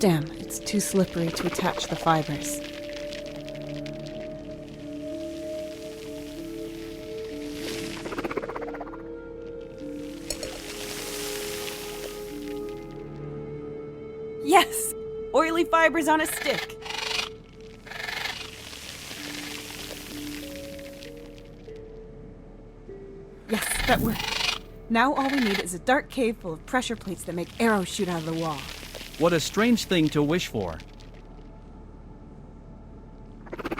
Damn, it's too slippery to attach the fibers. Yes! Oily fibers on a stick! Yes, that worked. Now all we need is a dark cave full of pressure plates that make arrows shoot out of the wall. What a strange thing to wish for.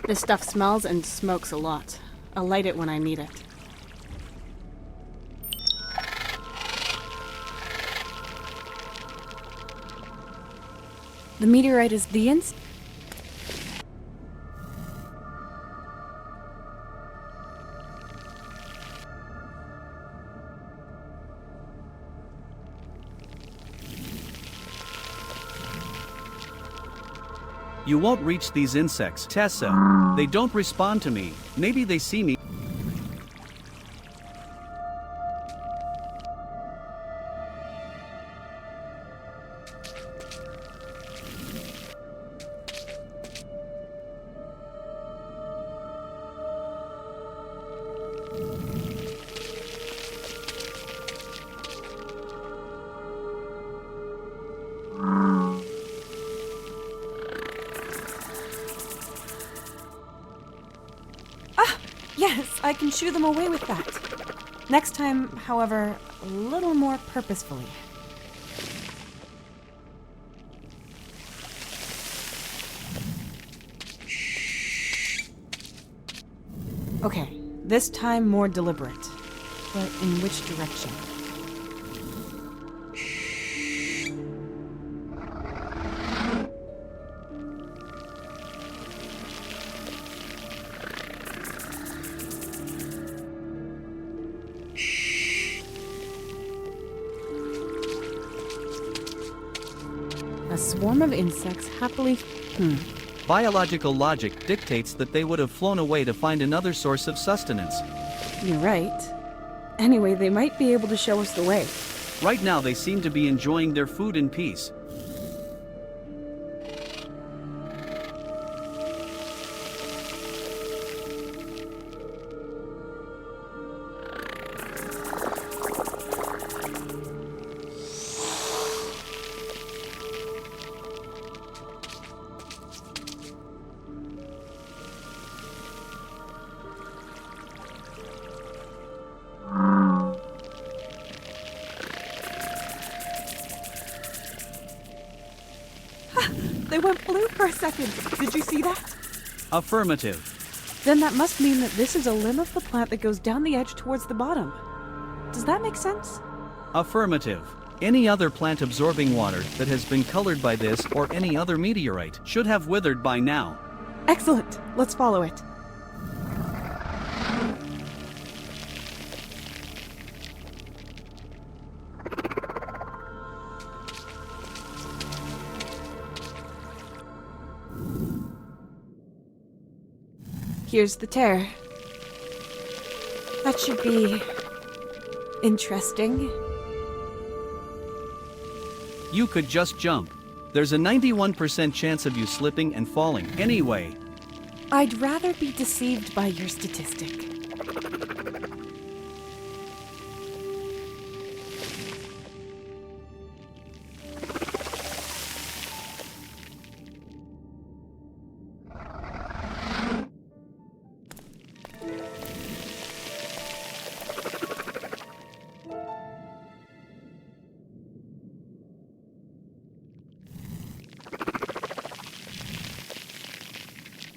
This stuff smells and smokes a lot. I'll light it when I need it. The meteorite is the You won't reach these insects, Tessa. They don't respond to me. Maybe they see me. Yes, I can shoo them away with that. Next time, however, a little more purposefully. Okay, this time more deliberate. But in which direction? A swarm of insects happily... Biological logic dictates that they would have flown away to find another source of sustenance. You're right. Anyway, they might be able to show us the way. Right now they seem to be enjoying their food in peace. They went blue for a second. Did you see that? Affirmative. Then that must mean that this is a limb of the plant that goes down the edge towards the bottom. Does that make sense? Affirmative. Any other plant absorbing water that has been colored by this or any other meteorite should have withered by now. Excellent. Let's follow it. Here's the tear. That should be... interesting. You could just jump. There's a 91% chance of you slipping and falling anyway. I'd rather be deceived by your statistic.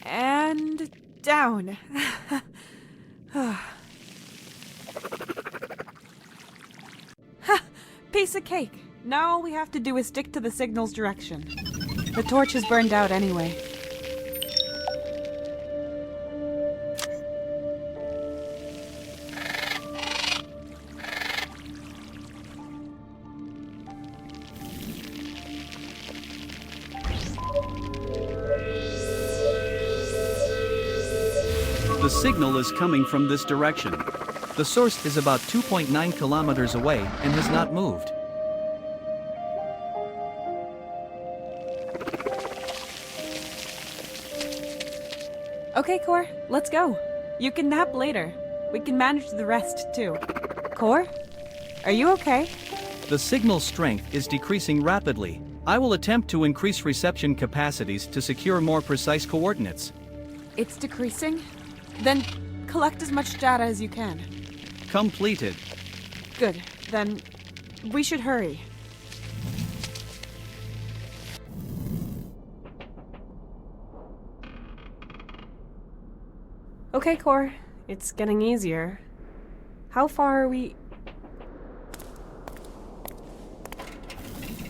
And down. Ha! Piece of cake. Now all we have to do is stick to the signal's direction. The torch is burned out anyway. The signal is coming from this direction. The source is about 2.9 kilometers away and has not moved. Okay, Core, let's go. You can nap later. We can manage the rest, too. Core? Are you okay? The signal strength is decreasing rapidly. I will attempt to increase reception capacities to secure more precise coordinates. It's decreasing? Then collect as much data as you can. Completed. Good. Then we should hurry. Okay, Core. It's getting easier. How far are we?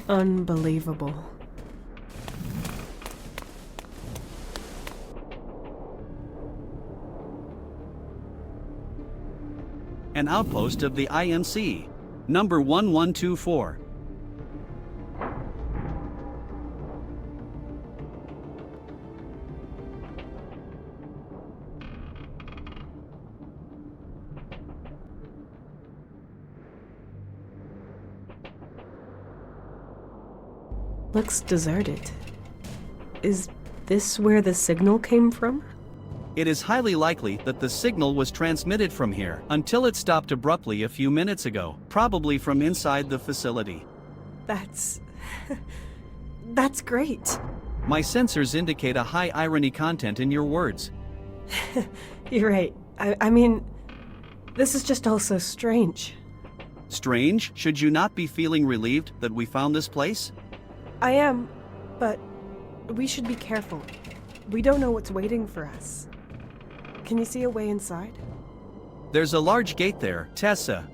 Unbelievable. An outpost of the IMC. Number 1124. Looks deserted. Is this where the signal came from? It is highly likely that the signal was transmitted from here until it stopped abruptly a few minutes ago, probably from inside the facility. That's... that's great. My sensors indicate a high irony content in your words. You're right. I mean, this is just all so strange. Strange? Should you not be feeling relieved that we found this place? I am, but we should be careful. We don't know what's waiting for us. Can you see a way inside? There's a large gate there, Tessa.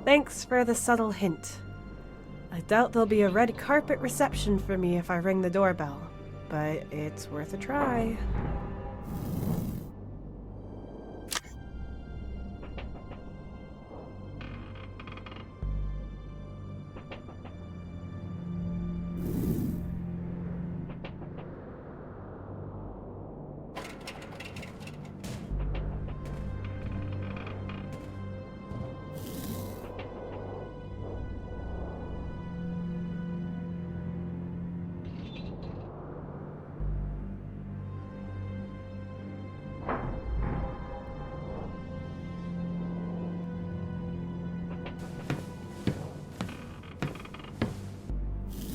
Thanks for the subtle hint. I doubt there'll be a red carpet reception for me if I ring the doorbell, but it's worth a try.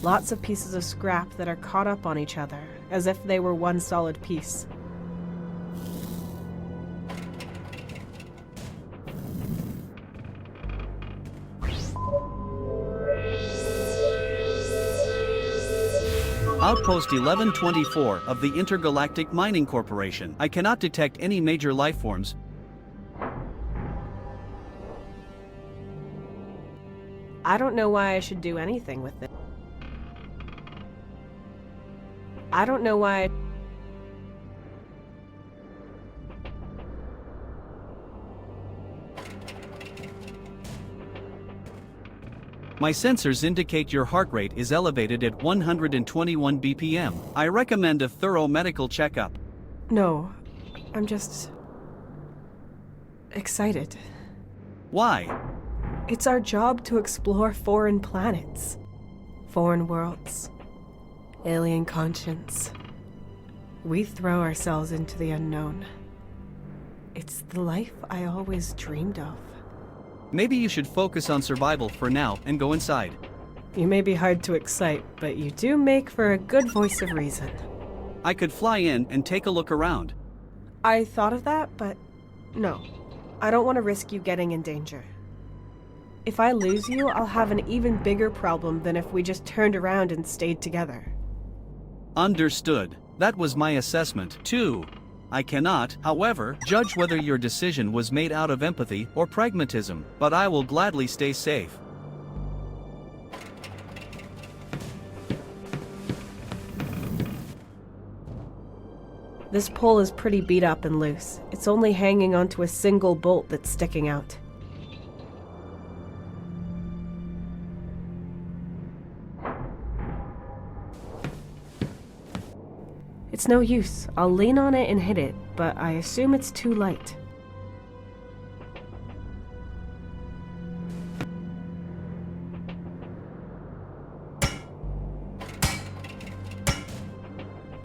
Lots of pieces of scrap that are caught up on each other, as if they were one solid piece. Outpost 1124 of the Intergalactic Mining Corporation. I cannot detect any major life forms. I don't know why I should do anything with it. I don't know why. My sensors indicate your heart rate is elevated at 121 BPM. I recommend a thorough medical checkup. No, I'm just excited. Why? It's our job to explore foreign planets, foreign worlds, alien conscience. We throw ourselves into the unknown. It's the life I always dreamed of. Maybe you should focus on survival for now and go inside. You may be hard to excite, but you do make for a good voice of reason. I could fly in and take a look around. I thought of that, but no. I don't want to risk you getting in danger. If I lose you, I'll have an even bigger problem than if we just turned around and stayed together. Understood. That was my assessment, too. I cannot, however, judge whether your decision was made out of empathy or pragmatism, but I will gladly stay safe. This pole is pretty beat up and loose. It's only hanging onto a single bolt that's sticking out. It's no use. I'll lean on it and hit it, but I assume it's too light.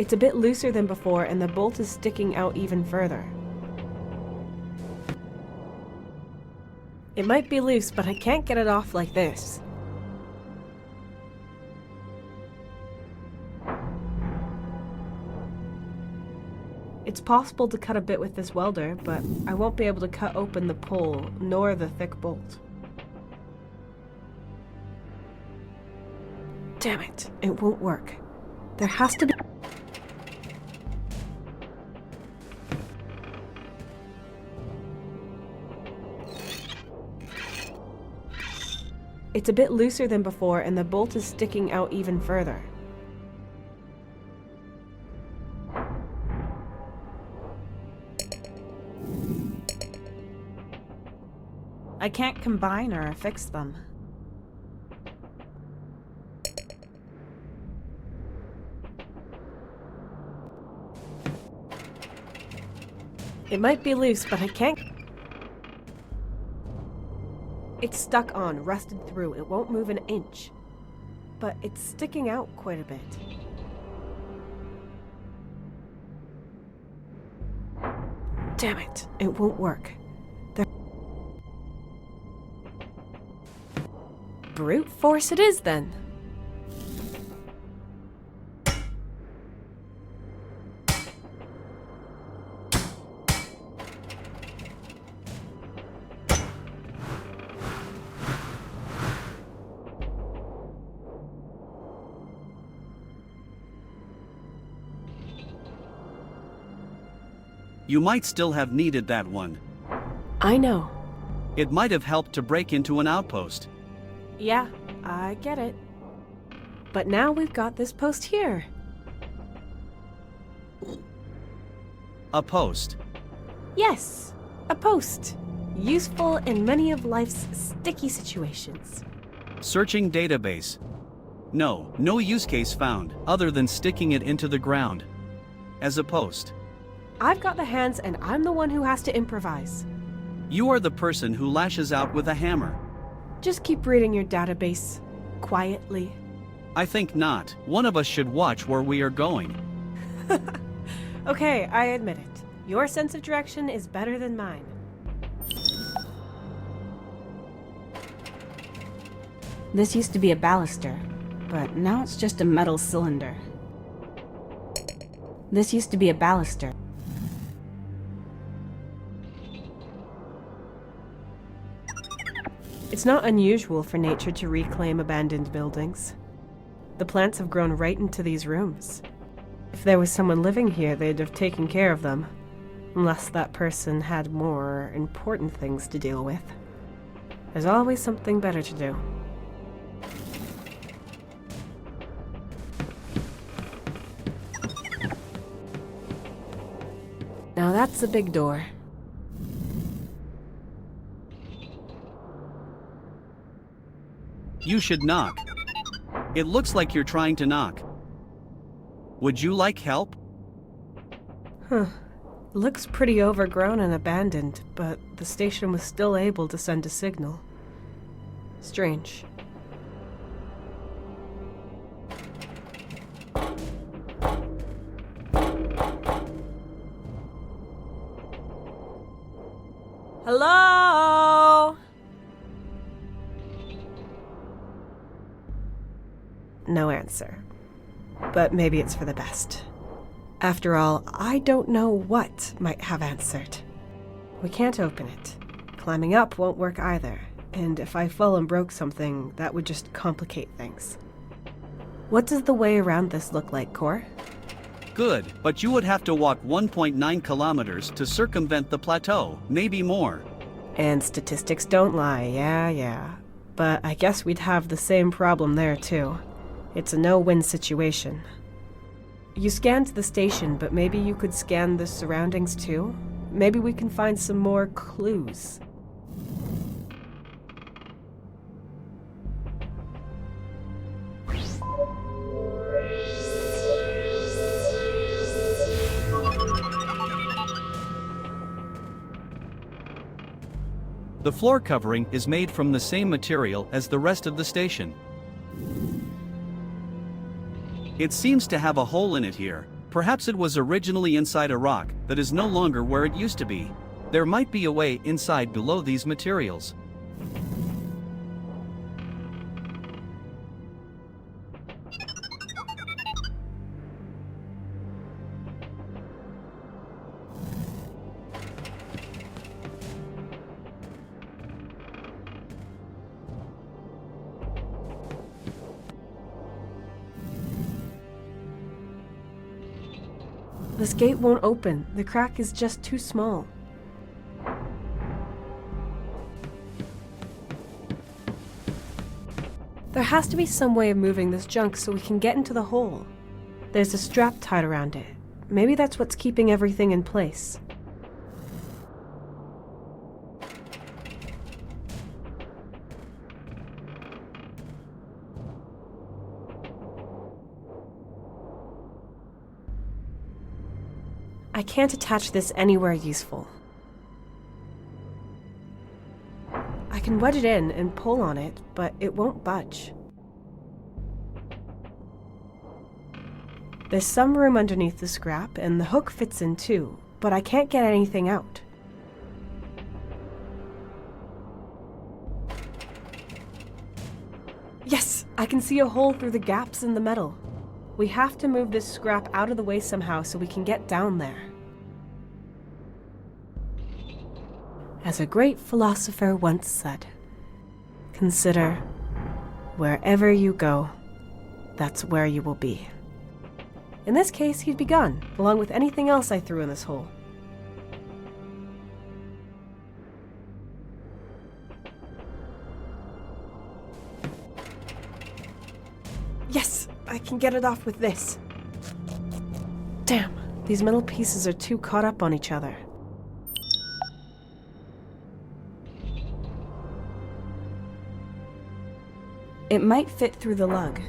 It's a bit looser than before, and the bolt is sticking out even further. It might be loose, but I can't get it off like this. It's possible to cut a bit with this welder, but I won't be able to cut open the pole, nor the thick bolt. Damn it, it won't work. There has to be... It's a bit looser than before, and the bolt is sticking out even further. I can't combine or fix them. It might be loose, but I can't... It's stuck on, rusted through. It won't move an inch. But it's sticking out quite a bit. Damn it, it won't work. Brute force it is, then. You might still have needed that one. I know. It might have helped to break into an outpost. Yeah, I get it. But now we've got this post here. A post. Yes, a post. Useful in many of life's sticky situations. Searching database. No use case found, other than sticking it into the ground. As a post. I've got the hands, and I'm the one who has to improvise. You are the person who lashes out with a hammer. Just keep reading your database. Quietly. I think not. One of us should watch where we are going. Okay, I admit it. Your sense of direction is better than mine. This used to be a baluster, but now it's just a metal cylinder. This used to be a baluster. It's not unusual for nature to reclaim abandoned buildings. The plants have grown right into these rooms. If there was someone living here, they'd have taken care of them. Unless that person had more important things to deal with. There's always something better to do. Now that's a big door. You should knock. It looks like you're trying to knock. Would you like help? Huh. Looks pretty overgrown and abandoned, but the station was still able to send a signal. Strange. Hello? No answer. But maybe it's for the best. After all, I don't know what might have answered. We can't open it. Climbing up won't work either, and if I fell and broke something, that would just complicate things. What does the way around this look like, Core? Good, but you would have to walk 1.9 kilometers to circumvent the plateau, maybe more. And statistics don't lie, yeah. But I guess we'd have the same problem there, too. It's a no-win situation. You scanned the station, but maybe you could scan the surroundings too? Maybe we can find some more clues. The floor covering is made from the same material as the rest of the station. It seems to have a hole in it here. Perhaps it was originally inside a rock that is no longer where it used to be. There might be a way inside below these materials. This gate won't open. The crack is just too small. There has to be some way of moving this junk so we can get into the hole. There's a strap tied around it. Maybe that's what's keeping everything in place. I can't attach this anywhere useful. I can wedge it in and pull on it, but it won't budge. There's some room underneath the scrap, and the hook fits in too, but I can't get anything out. Yes! I can see a hole through the gaps in the metal. We have to move this scrap out of the way somehow so we can get down there. As a great philosopher once said, consider, wherever you go, that's where you will be. In this case, he'd be gone, along with anything else I threw in this hole. Yes! I can get it off with this. Damn, these metal pieces are too caught up on each other. It might fit through the lug.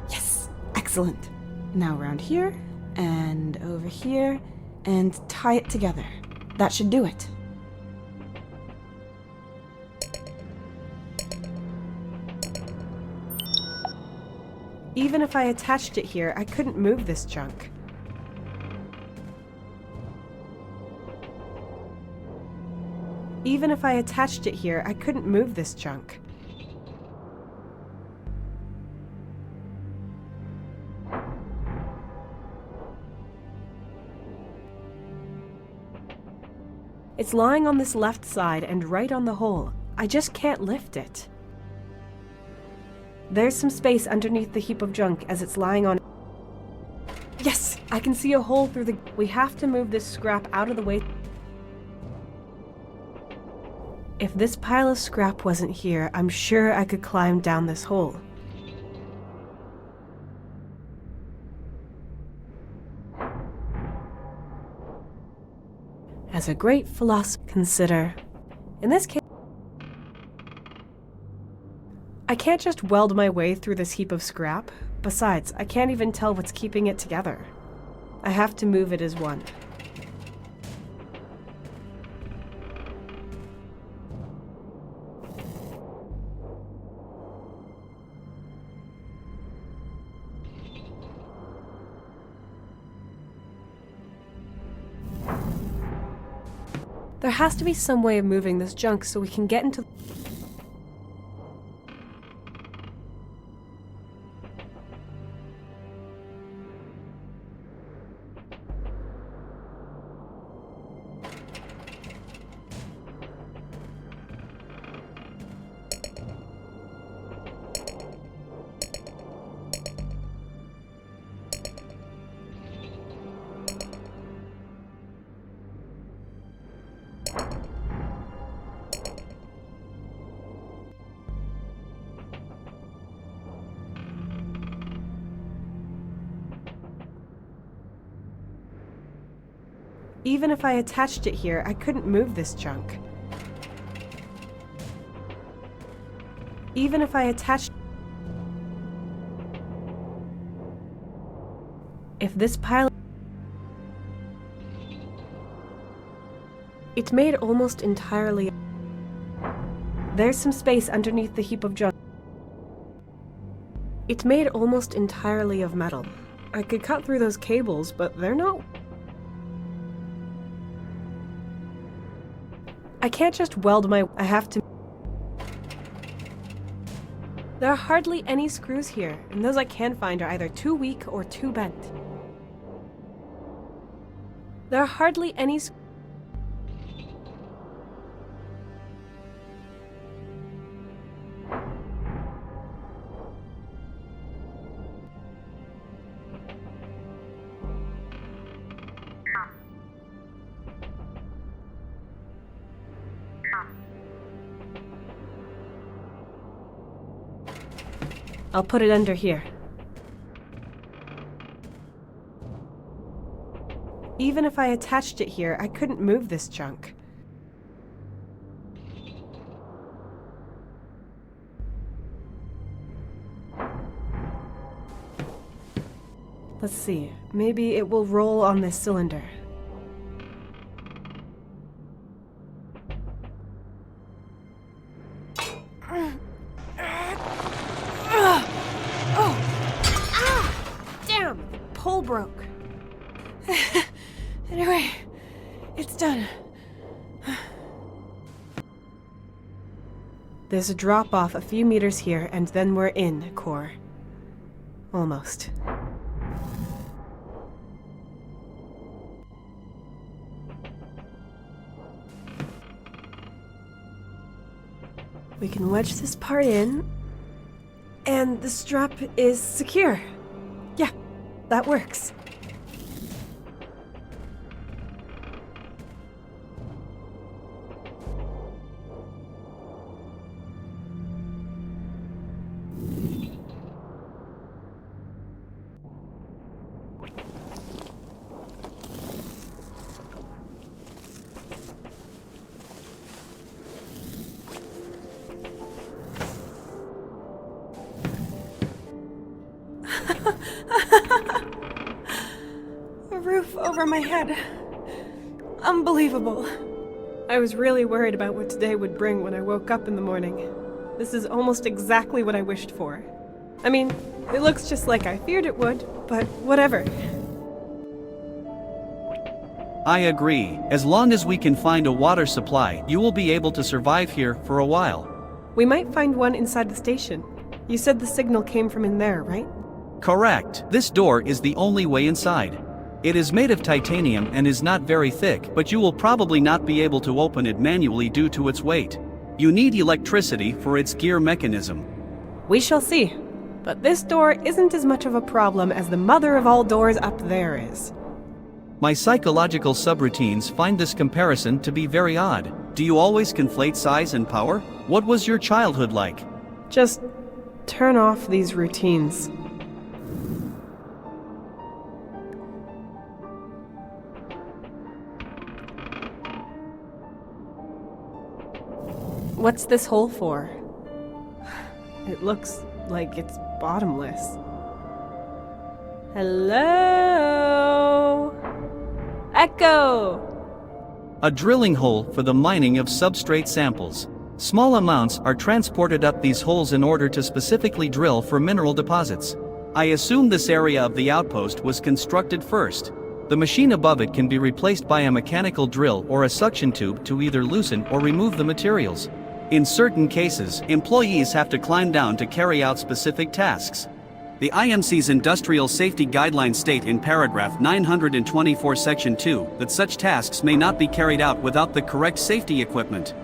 Yes! Excellent. Now around here, and over here, and tie it together. That should do it. Even if I attached it here, I couldn't move this junk. Even if I attached it here, I couldn't move this junk. It's lying on this left side and right on the hole. I just can't lift it. There's some space underneath the heap of junk as it's lying on. Yes! I can see a hole through the. We have to move this scrap out of the way. If this pile of scrap wasn't here, I'm sure I could climb down this hole. As a great philosopher, consider, in this case, I can't just weld my way through this heap of scrap. Besides, I can't even tell what's keeping it together. I have to move it as one. There has to be some way of moving this junk so we can get into. Even if I attached it here, I couldn't move this junk. Even if I attached. If this pile. It's made almost entirely. There's some space underneath the heap of junk. It's made almost entirely of metal. I could cut through those cables, but they're not... I can't just weld I have to... There are hardly any screws here, and those I can find are either too weak or too bent. There are hardly any I'll put it under here. Even if I attached it here, I couldn't move this junk. Let's see, maybe it will roll on this cylinder. Damn! The pole broke. Anyway, it's done. There's a drop-off a few meters here, and then we're in, Core. Almost. We can wedge this part in, and the strap is secure. Yeah, that works. A roof over my head. Unbelievable. I was really worried about what today would bring when I woke up in the morning. This is almost exactly what I wished for. I mean, it looks just like I feared it would, but whatever. I agree. As long as we can find a water supply, you will be able to survive here for a while. We might find one inside the station. You said the signal came from in there, right? Correct. This door is the only way inside. It is made of titanium and is not very thick, but you will probably not be able to open it manually due to its weight. You need electricity for its gear mechanism. We shall see. But this door isn't as much of a problem as the mother of all doors up there is. My psychological subroutines find this comparison to be very odd. Do you always conflate size and power? What was your childhood like? Just turn off these routines. What's this hole for? It looks like it's bottomless. Hello? Echo! A drilling hole for the mining of substrate samples. Small amounts are transported up these holes in order to specifically drill for mineral deposits. I assume this area of the outpost was constructed first. The machine above it can be replaced by a mechanical drill or a suction tube to either loosen or remove the materials. In certain cases, employees have to climb down to carry out specific tasks. The IMC's Industrial Safety Guidelines state in paragraph 924 section 2 that such tasks may not be carried out without the correct safety equipment.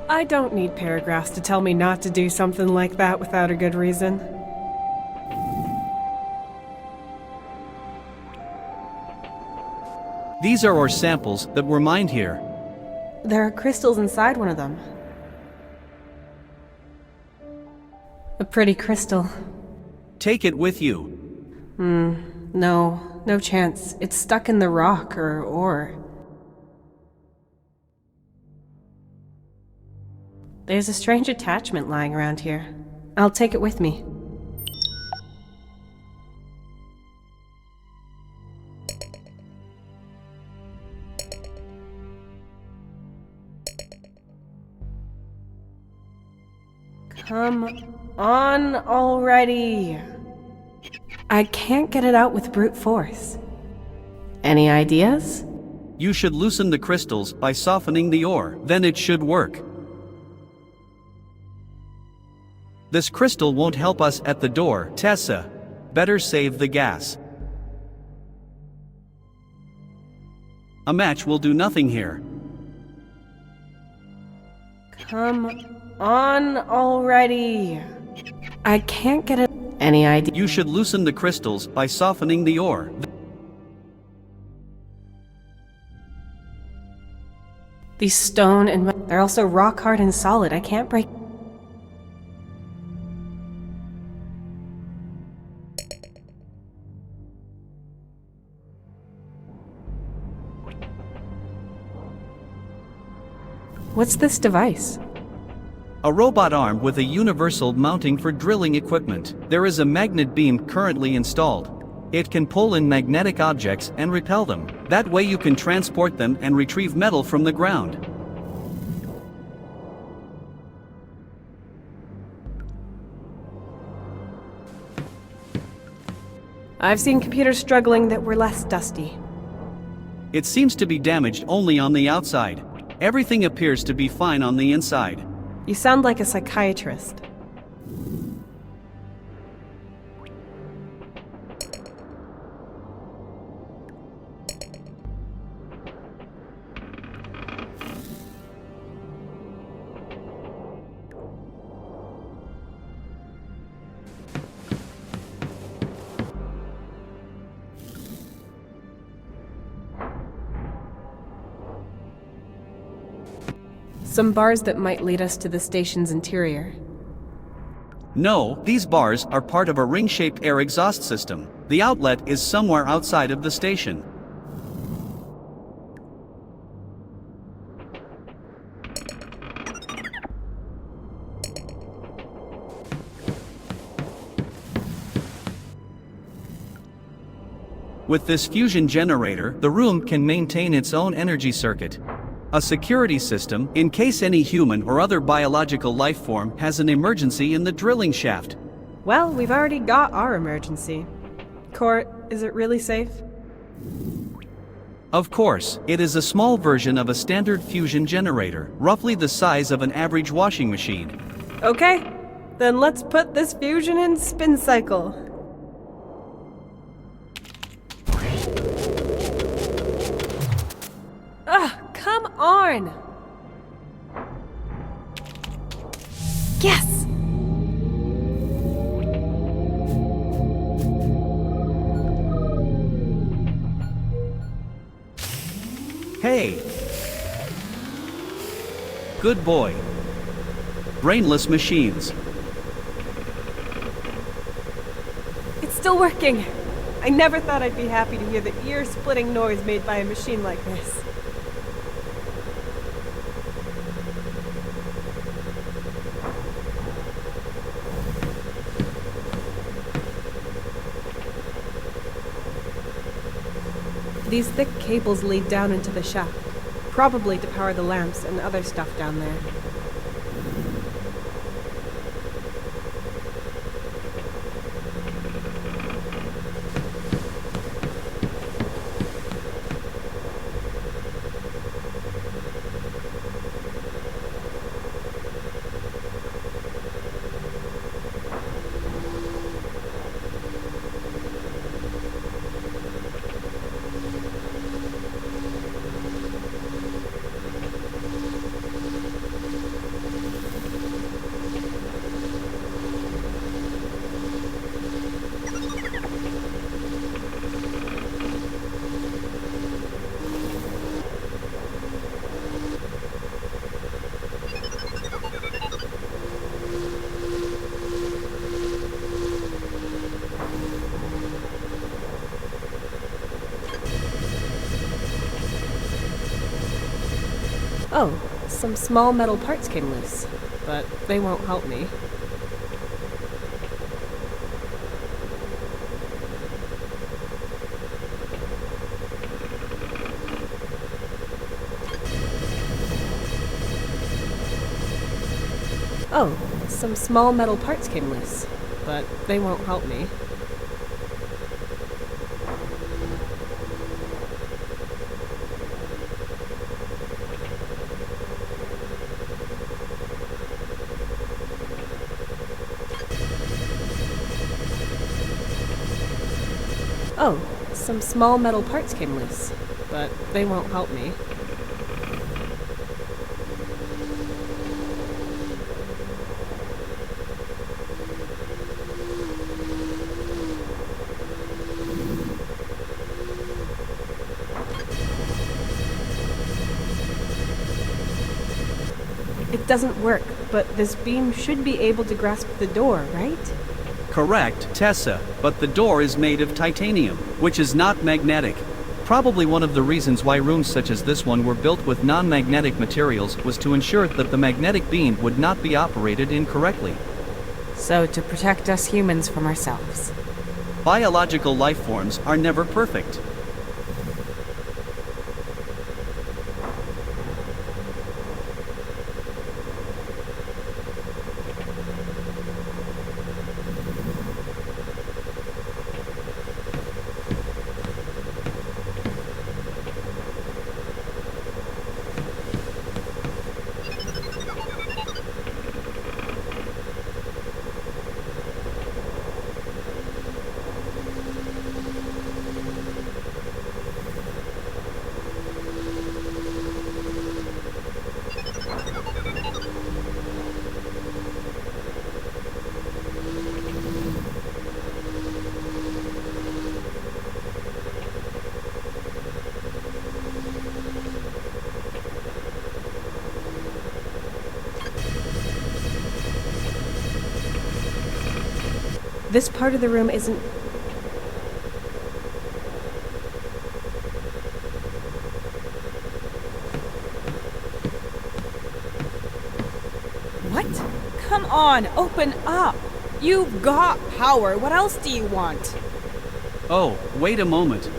I don't need paragraphs to tell me not to do something like that without a good reason. These are ore samples that were mined here. There are crystals inside one of them. A pretty crystal. Take it with you. No chance. It's stuck in the rock or ore. There's a strange attachment lying around here. I'll take it with me. Come on already. I can't get it out with brute force. Any ideas? You should loosen the crystals by softening the ore, then it should work. This crystal won't help us at the door, Tessa. Better save the gas. A match will do nothing here. Come on already. I can't get it. Any idea? You should loosen the crystals by softening the ore. These stone and they're also rock hard and solid. I can't break. What's this device? A robot arm with a universal mounting for drilling equipment. There is a magnet beam currently installed. It can pull in magnetic objects and repel them. That way you can transport them and retrieve metal from the ground. I've seen computers struggling that were less dusty. It seems to be damaged only on the outside. Everything appears to be fine on the inside. You sound like a psychiatrist. Some bars that might lead us to the station's interior. No, these bars are part of a ring-shaped air exhaust system. The outlet is somewhere outside of the station. With this fusion generator, the room can maintain its own energy circuit. A security system, in case any human or other biological life form has an emergency in the drilling shaft. Well, we've already got our emergency. Court, is it really safe? Of course, it is a small version of a standard fusion generator, roughly the size of an average washing machine. Okay, then let's put this fusion in spin cycle. Come on! Yes! Hey! Good boy. Brainless machines. It's still working! I never thought I'd be happy to hear the ear-splitting noise made by a machine like this. These thick cables lead down into the shaft, probably to power the lamps and other stuff down there. Oh, some small metal parts came loose, but they won't help me. Oh, some small metal parts came loose, but they won't help me. Oh, some small metal parts came loose, but they won't help me. It doesn't work, but this beam should be able to grasp the door, right? Correct, Tessa, but the door is made of titanium, which is not magnetic. Probably one of the reasons why rooms such as this one were built with non-magnetic materials was to ensure that the magnetic beam would not be operated incorrectly. So to protect us humans from ourselves. Biological life forms are never perfect. This part of the room isn't... What? Come on, open up! You've got power. What else do you want? Oh, wait a moment.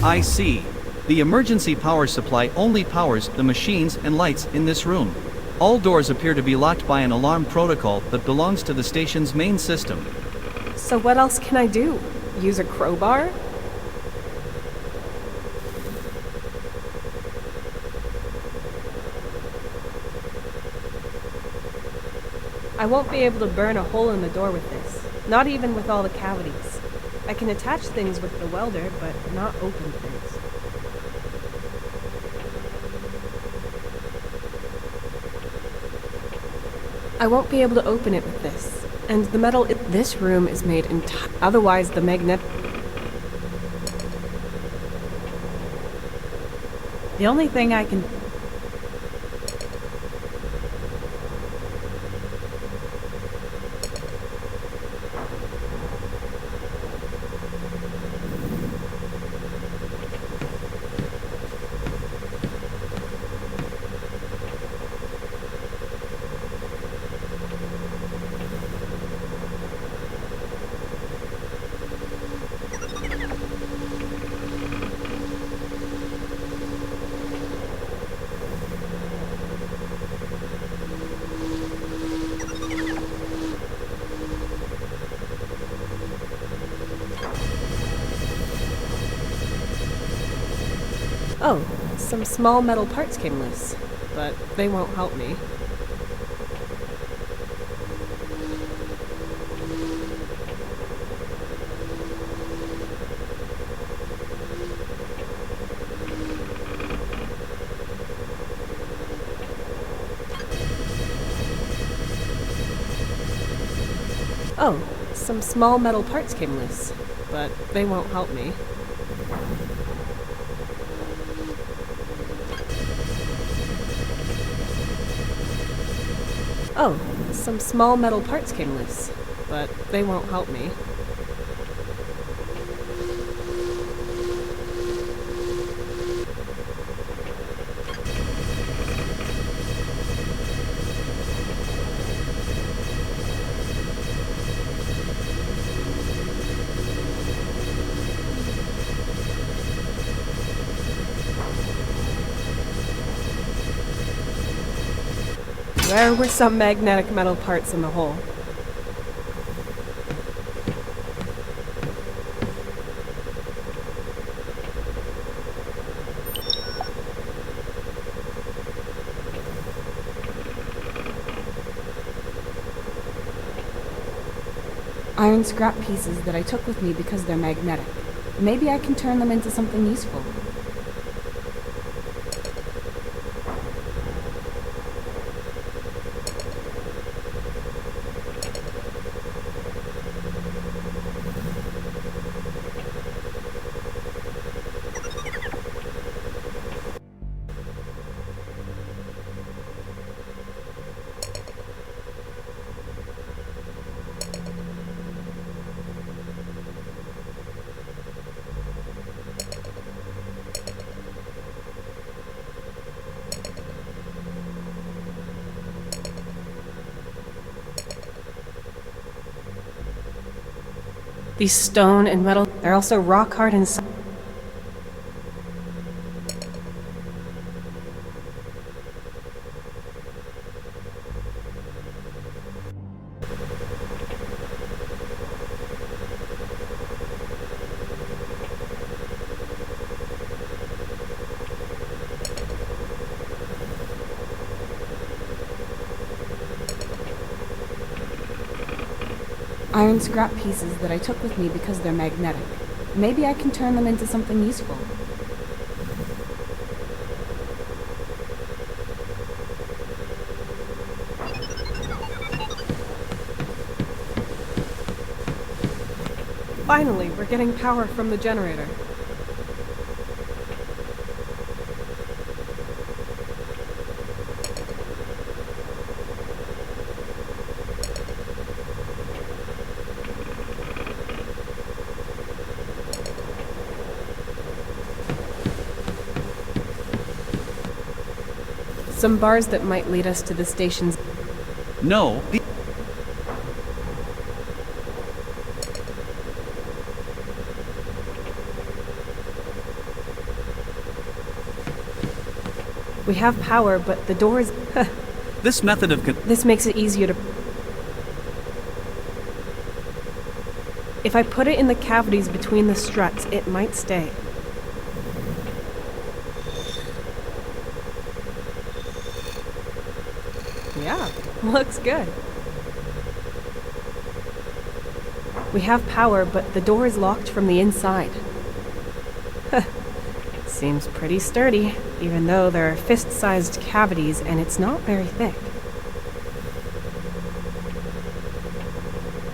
I see. The emergency power supply only powers the machines and lights in this room. All doors appear to be locked by an alarm protocol that belongs to the station's main system. So what else can I do? Use a crowbar? I won't be able to burn a hole in the door with this, not even with all the cavities. I can attach things with the welder, but not open things. I won't be able to open it with this. And the metal in this room is made otherwise the magnet... The only thing I can... Oh, some small metal parts came loose, but they won't help me. Oh, some small metal parts came loose, but they won't help me. Oh, some small metal parts came loose, but they won't help me. There were some magnetic metal parts in the hole. Iron scrap pieces that I took with me because they're magnetic. Maybe I can turn them into something useful. These stone and metal, they're also rock hard inside. Iron scrap pieces that I took with me because they're magnetic. Maybe I can turn them into something useful. Finally, we're getting power from the generator. Some bars that might lead us to the station's... No, We have power, but the doors... this method of This makes it easier to... If I put it in the cavities between the struts, it might stay. Yeah, looks good. We have power, but the door is locked from the inside. Seems pretty sturdy, even though there are fist-sized cavities and it's not very thick.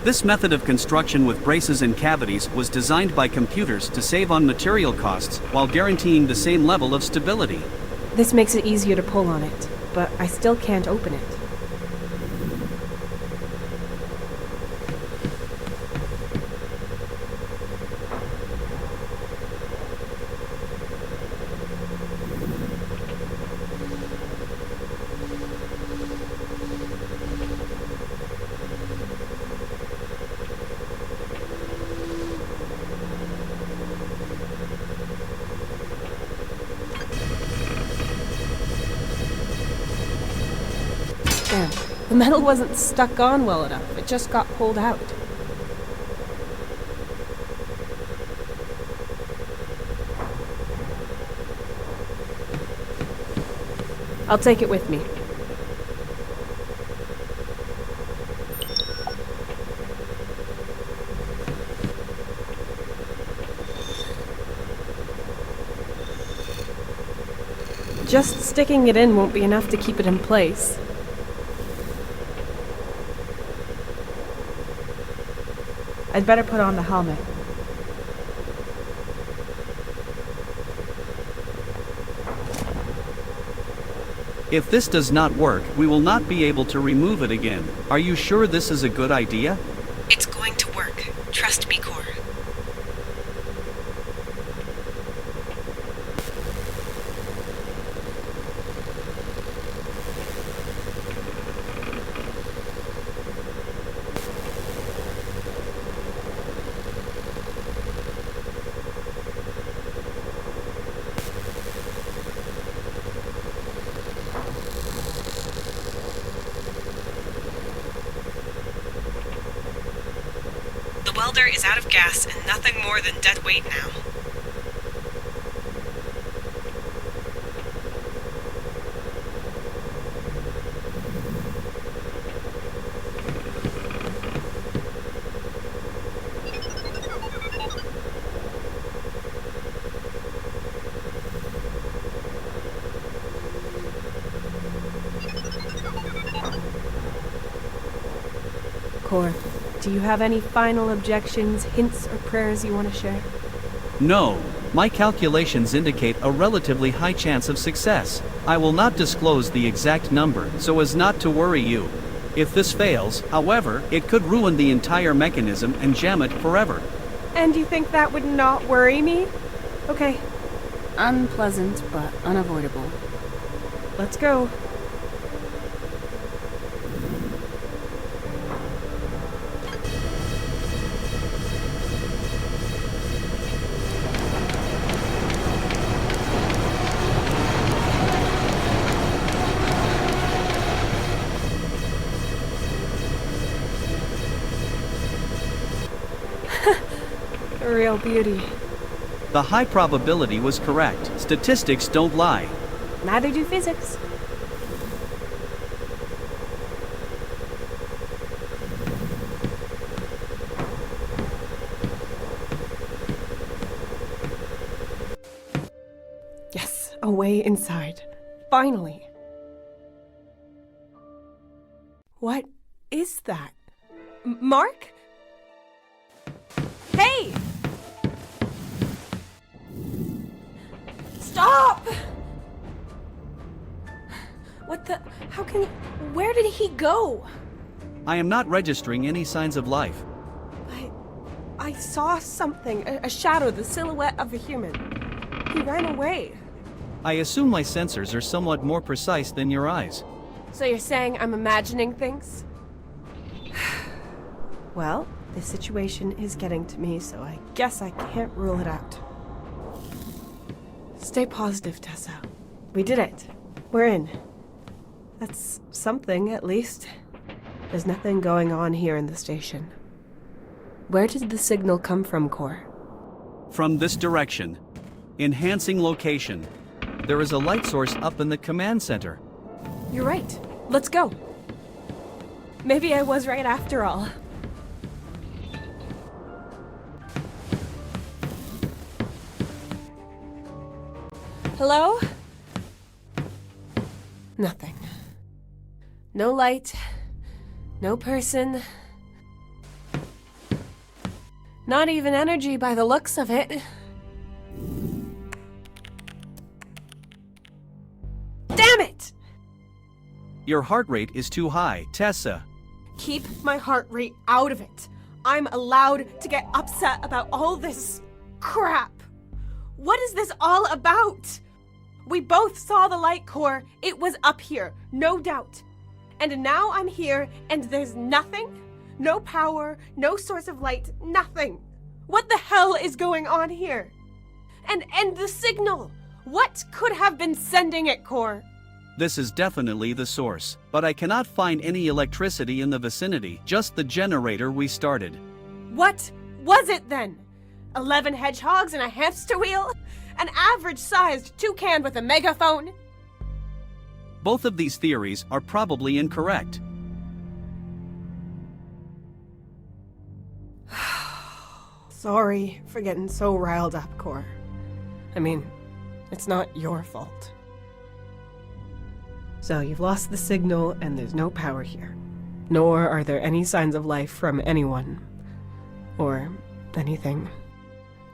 This method of construction with braces and cavities was designed by computers to save on material costs while guaranteeing the same level of stability. This makes it easier to pull on it, but I still can't open it. Damn, the metal wasn't stuck on well enough. It just got pulled out. I'll take it with me. Just sticking it in won't be enough to keep it in place. I'd better put on the helmet. If this does not work, we will not be able to remove it again. Are you sure this is a good idea? It's going to work. Trust me, Core. The welder is out of gas and nothing more than dead weight now. Core, do you have any final objections, hints, or prayers you want to share? No, my calculations indicate a relatively high chance of success. I will not disclose the exact number so as not to worry you. If this fails, however, it could ruin the entire mechanism and jam it forever. And you think that would not worry me? Okay, Unpleasant, but unavoidable. let's go. A real beauty. The high probability was correct. Statistics don't lie. Neither do physics. Yes, a way inside. Finally. What is that? Mark? Hey! Stop! What the? How can? Where did he go? I am not registering any signs of life. I saw something, a shadow, the silhouette of a human. He ran away. I assume my sensors are somewhat more precise than your eyes. So you're saying I'm imagining things? Well, this situation is getting to me, so I guess I can't rule it out. Stay positive, Tessa. We did it. We're in. That's something, at least. There's nothing going on here in the station. Where did the signal come from, Core? From this direction. Enhancing location. There is a light source up in the command center. You're right. Let's go. Maybe I was right after all. Hello? Nothing. No light. No person. Not even energy by the looks of it. Damn it! Your heart rate is too high, Tessa. Keep my heart rate out of it. I'm allowed to get upset about all this crap. What is this all about? We both saw the light core. It was up here, no doubt. And now I'm here and there's nothing? No power, no source of light, nothing. What the hell is going on here? And the signal. What could have been sending it, Core? This is definitely the source, but I cannot find any electricity in the vicinity, just the generator we started. What was it then? 11 hedgehogs and a hamster wheel? An average-sized toucan with a megaphone? Both of these theories are probably incorrect. Sorry for getting so riled up, Core. I mean, it's not your fault. So you've lost the signal and there's no power here. Nor are there any signs of life from anyone. Or anything.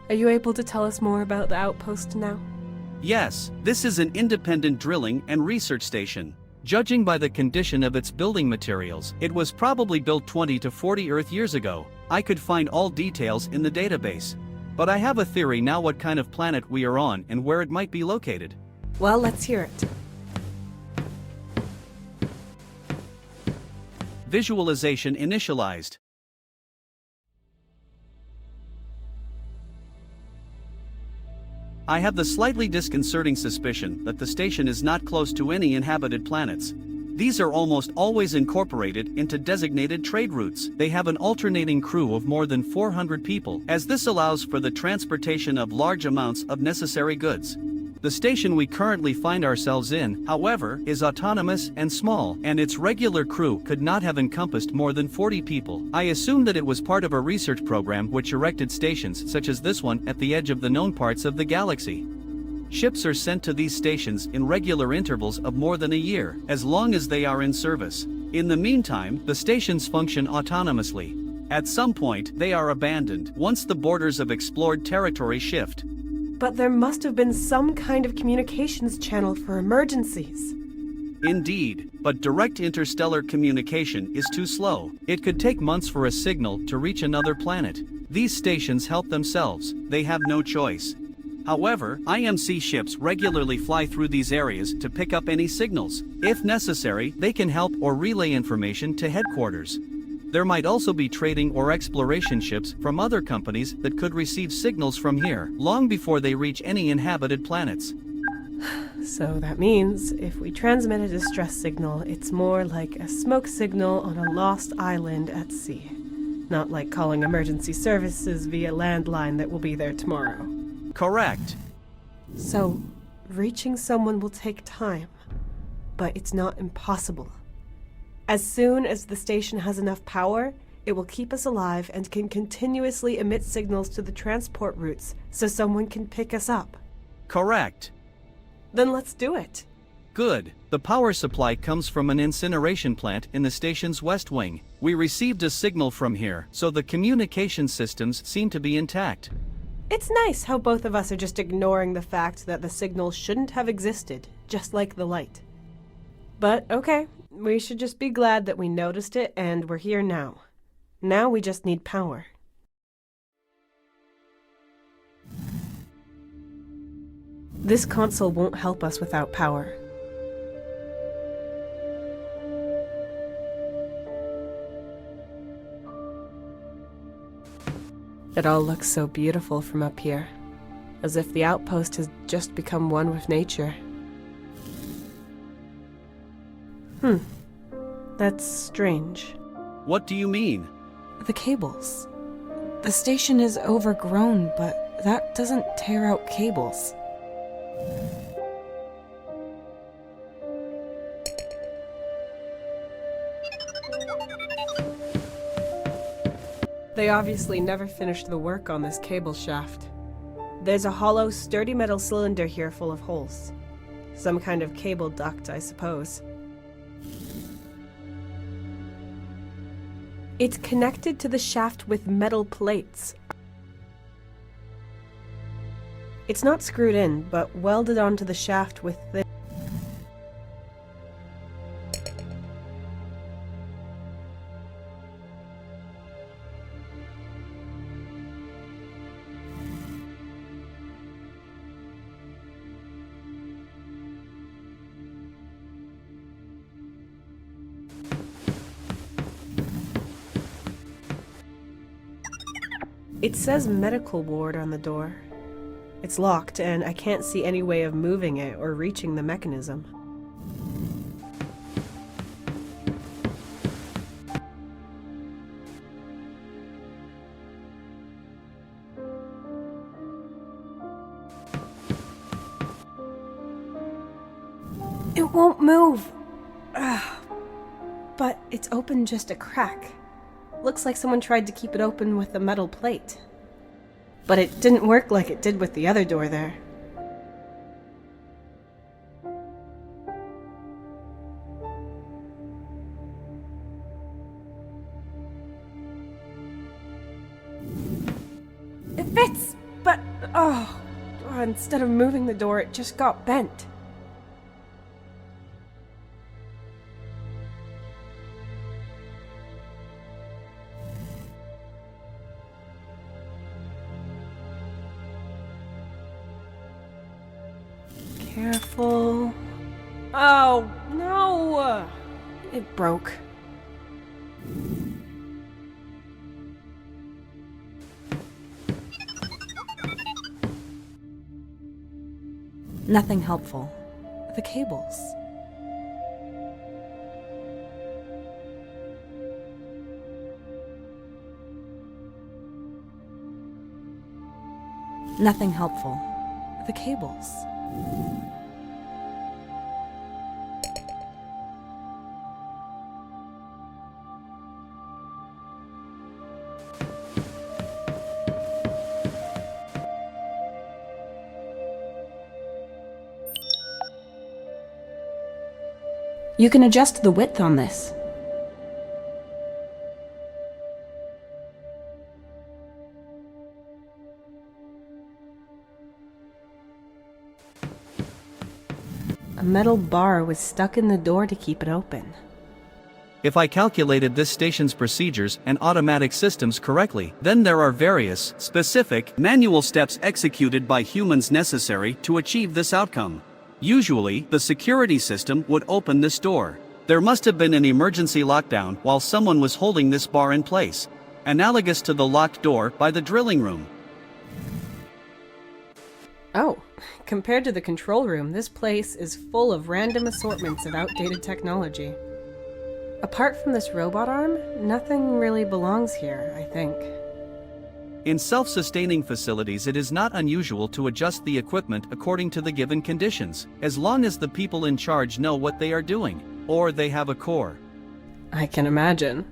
Are you able to tell us more about the outpost now? Yes, this is an independent drilling and research station. Judging by the condition of its building materials, it was probably built 20 to 40 Earth years ago. I could find all details in the database. But I have a theory now what kind of planet we are on and where it might be located. Well, let's hear it. Visualization initialized. I have the slightly disconcerting suspicion that the station is not close to any inhabited planets. These are almost always incorporated into designated trade routes. They have an alternating crew of more than 400 people, as this allows for the transportation of large amounts of necessary goods. The station we currently find ourselves in, however, is autonomous and small, and its regular crew could not have encompassed more than 40 people. I assume that it was part of a research program which erected stations such as this one at the edge of the known parts of the galaxy. Ships are sent to these stations in regular intervals of more than a year, as long as they are in service. In the meantime, the stations function autonomously. At some point, they are abandoned once the borders of explored territory shift. But there must have been some kind of communications channel for emergencies. Indeed, but direct interstellar communication is too slow. It could take months for a signal to reach another planet. These stations help themselves, they have no choice. However, IMC ships regularly fly through these areas to pick up any signals. If necessary, they can help or relay information to headquarters. There might also be trading or exploration ships from other companies that could receive signals from here, long before they reach any inhabited planets. So that means, if we transmit a distress signal, it's more like a smoke signal on a lost island at sea. Not like calling emergency services via landline that will be there tomorrow. Correct. So, reaching someone will take time, but it's not impossible. As soon as the station has enough power, it will keep us alive and can continuously emit signals to the transport routes so someone can pick us up. Correct. Then let's do it. Good. The power supply comes from an incineration plant in the station's west wing. We received a signal from here, so the communication systems seem to be intact. It's nice how both of us are just ignoring the fact that the signal shouldn't have existed, just like the light. But okay, we should just be glad that we noticed it and we're here now. Now we just need power. This console won't help us without power. It all looks so beautiful from up here, as if the outpost has just become one with nature. That's strange. What do you mean? The cables. The station is overgrown, but that doesn't tear out cables. They obviously never finished the work on this cable shaft. There's a hollow, sturdy metal cylinder here full of holes. Some kind of cable duct, I suppose. It's connected to the shaft with metal plates. It's not screwed in, but welded onto the shaft with thin... It says medical ward on the door. It's locked, and I can't see any way of moving it or reaching the mechanism. It won't move! Ugh. But it's open just a crack. Looks like someone tried to keep it open with a metal plate. But it didn't work like it did with the other door there. It fits! But, instead of moving the door, it just got bent. Careful. Oh, no! It broke. Nothing helpful. The cables. Nothing helpful. The cables. You can adjust the width on this. A metal bar was stuck in the door to keep it open. If I calculated this station's procedures and automatic systems correctly, then there are various, specific, manual steps executed by humans necessary to achieve this outcome. Usually, the security system would open this door. There must have been an emergency lockdown while someone was holding this bar in place, analogous to the locked door by the drilling room. Oh, compared to the control room, this place is full of random assortments of outdated technology. Apart from this robot arm, nothing really belongs here, I think. In self-sustaining facilities, it is not unusual to adjust the equipment according to the given conditions, as long as the people in charge know what they are doing, or they have a core. I can imagine.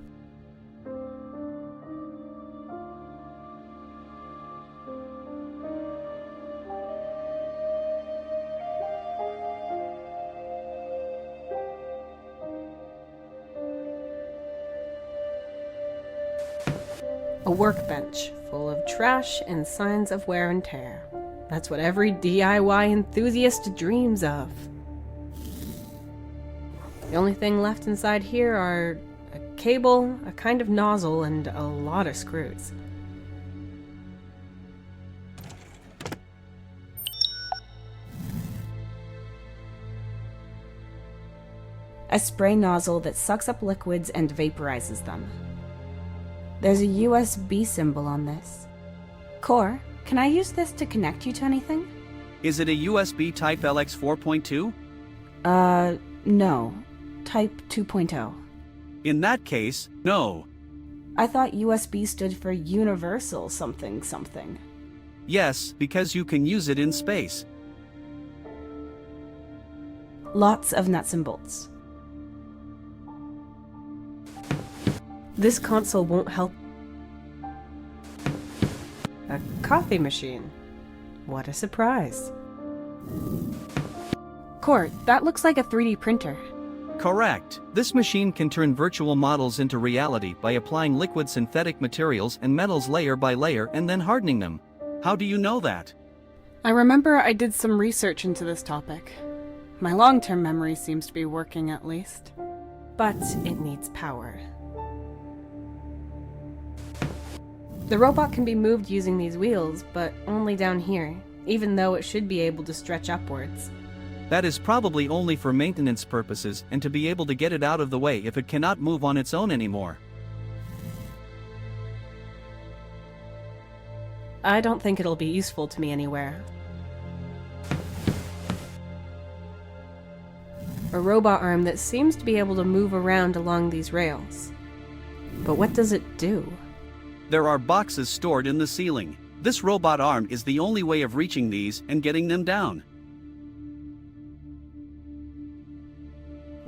A workbench full of trash and signs of wear and tear. That's what every DIY enthusiast dreams of. The only thing left inside here are a cable, a kind of nozzle, and a lot of screws. A spray nozzle that sucks up liquids and vaporizes them. There's a USB symbol on this. Core, can I use this to connect you to anything? Is it a USB Type LX 4.2? No. Type 2.0. In that case, no. I thought USB stood for Universal something something. Yes, because you can use it in space. Lots of nuts and bolts. This console won't help. A coffee machine. What a surprise. Core, that looks like a 3D printer. Correct. This machine can turn virtual models into reality by applying liquid synthetic materials and metals layer by layer and then hardening them. How do you know that? I remember I did some research into this topic. My long-term memory seems to be working at least. But it needs power. The robot can be moved using these wheels, but only down here, even though it should be able to stretch upwards. That is probably only for maintenance purposes and to be able to get it out of the way if it cannot move on its own anymore. I don't think it'll be useful to me anywhere. A robot arm that seems to be able to move around along these rails. But what does it do? There are boxes stored in the ceiling. This robot arm is the only way of reaching these and getting them down.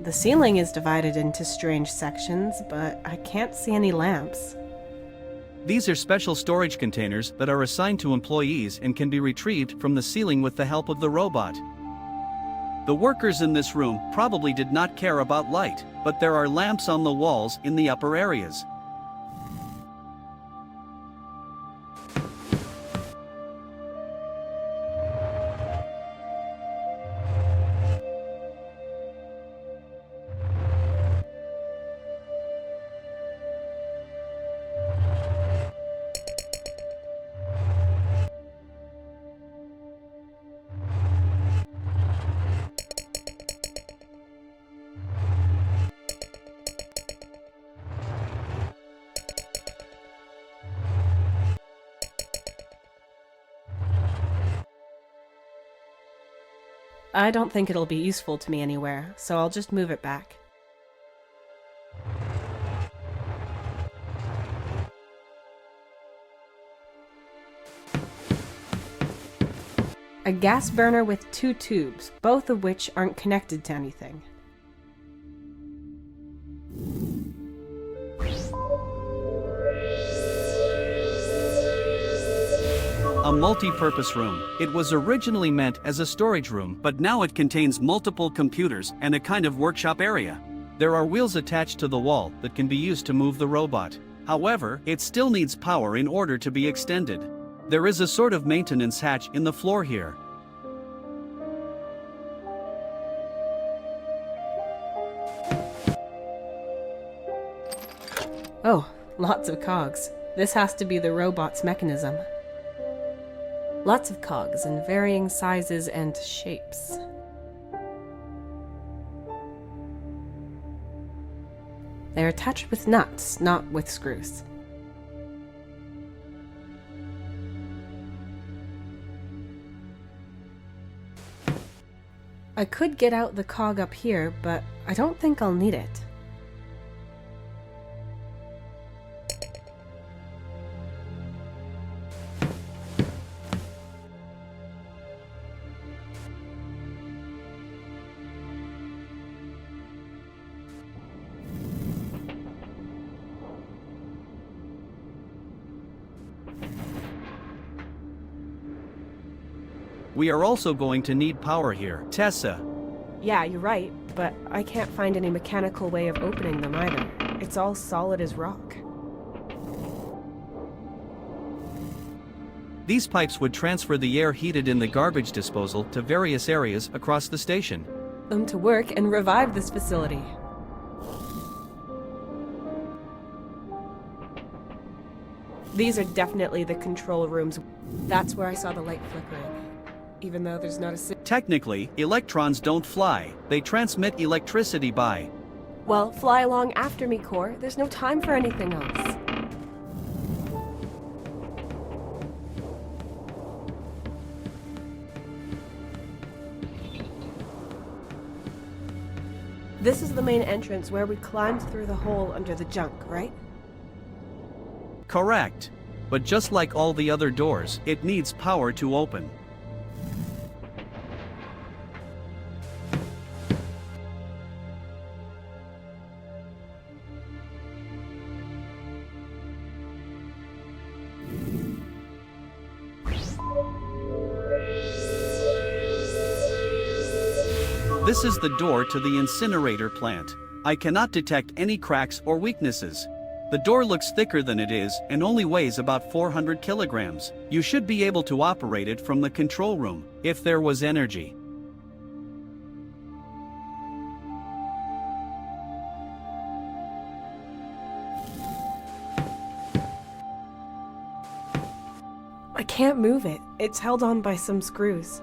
The ceiling is divided into strange sections, but I can't see any lamps. These are special storage containers that are assigned to employees and can be retrieved from the ceiling with the help of the robot. The workers in this room probably did not care about light, but there are lamps on the walls in the upper areas. I don't think it'll be useful to me anywhere, so I'll just move it back. A gas burner with 2 tubes, both of which aren't connected to anything. A A multi-purpose room. It was originally meant as a storage room, but now it contains multiple computers and a kind of workshop area. There are wheels attached to the wall that can be used to move the robot. However, it still needs power in order to be extended. There is a sort of maintenance hatch in the floor here. Oh, lots of cogs. This has to be the robot's mechanism. Lots of cogs in varying sizes and shapes. They're attached with nuts, not with screws. I could get out the cog up here, but I don't think I'll need it. We are also going to need power here. Tessa. Yeah, you're right, but I can't find any mechanical way of opening them either. It's all solid as rock. These pipes would transfer the air heated in the garbage disposal to various areas across the station. Them to work and revive this facility. These are definitely the control rooms. That's where I saw the light flickering. Even though there's not a Technically, electrons don't fly. They transmit electricity by. Well, fly along after me, Core. There's no time for anything else. This is the main entrance where we climbed through the hole under the junk, right? Correct. But just like all the other doors, it needs power to open. This is the door to the incinerator plant. I cannot detect any cracks or weaknesses. The door looks thicker than it is and only weighs about 400 kilograms. You should be able to operate it from the control room, if there was energy. I can't move it. It's held on by some screws.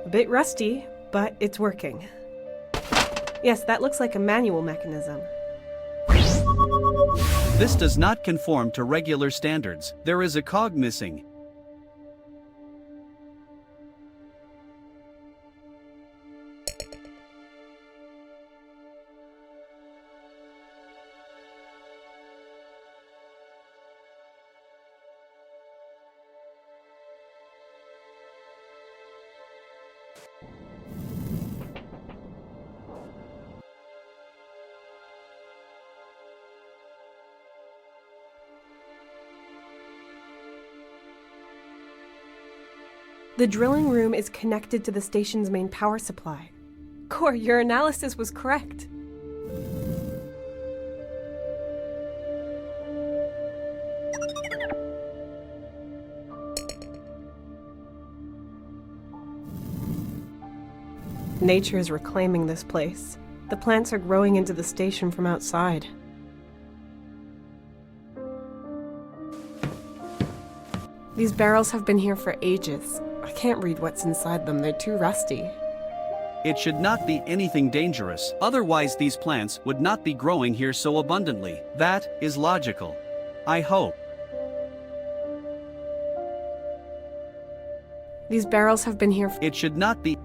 A bit rusty, but it's working. Yes, that looks like a manual mechanism. This does not conform to regular standards. There is a cog missing. The drilling room is connected to the station's main power supply. Core, your analysis was correct. Nature is reclaiming this place. The plants are growing into the station from outside. These barrels have been here for ages. I can't read what's inside them, they're too rusty. It should not be anything dangerous, otherwise these plants would not be growing here so abundantly. That is logical. I hope. These barrels have been here It should not be.